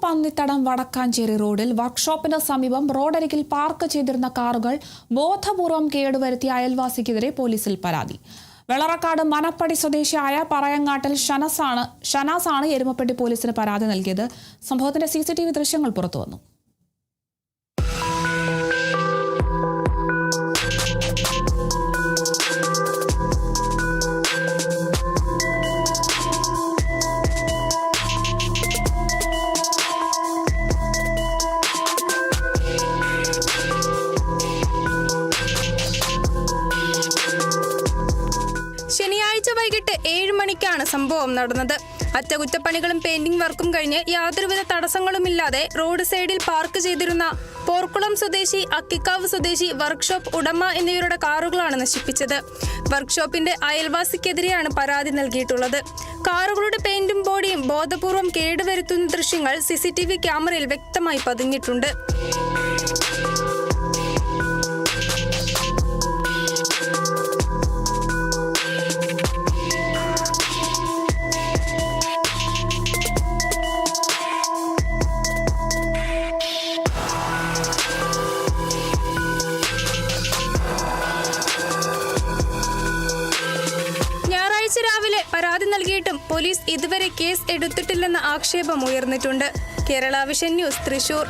പന്നിത്തടം വടക്കാഞ്ചേരി റോഡിൽ വർക്ക്ഷോപ്പിന് സമീപം റോഡരികിൽ പാർക്ക് ചെയ്തിരുന്ന കാറുകൾ ബോധപൂർവം കേടുവരുത്തിയ അയൽവാസിക്കെതിരെ പോലീസിൽ പരാതി. വെള്ളറക്കാട് മനപ്പടി സ്വദേശിയായ പറയങ്ങാട്ടിൽ ഷനാസാണ് എരുമപ്പെട്ടി പോലീസിന് പരാതി നൽകിയത്. സംഭവത്തിന്റെ CCTV ദൃശ്യങ്ങൾ പുറത്തുവന്നു. ശനിയാഴ്ച വൈകിട്ട് 7 മണിക്കാണ് സംഭവം നടന്നത്. അറ്റകുറ്റപ്പണികളും പെയിന്റിംഗ് വർക്കും കഴിഞ്ഞ് യാതൊരുവിധ തടസ്സങ്ങളുമില്ലാതെ റോഡ് സൈഡിൽ പാർക്ക് ചെയ്തിരുന്ന പോർക്കുളം സ്വദേശി, അക്കിക്കാവ് സ്വദേശി, വർക്ക്ഷോപ്പ് ഉടമ എന്നിവരുടെ കാറുകളാണ് നശിപ്പിച്ചത്. വർക്ക്ഷോപ്പിന്റെ അയൽവാസിക്കെതിരെയാണ് പരാതി നൽകിയിട്ടുള്ളത്. കാറുകളുടെ പെയിന്റും ബോഡിയും ബോധപൂർവം കേടുവരുത്തുന്ന ദൃശ്യങ്ങൾ CCTV ക്യാമറയിൽ വ്യക്തമായി പതിഞ്ഞിട്ടുണ്ട്. രാവിലെ പരാതി നൽകിയിട്ടും പോലീസ് ഇതുവരെ കേസ് എടുത്തിട്ടില്ലെന്ന ആക്ഷേപം ഉയർന്നിട്ടുണ്ട്. Kerala vision news, Thrissur.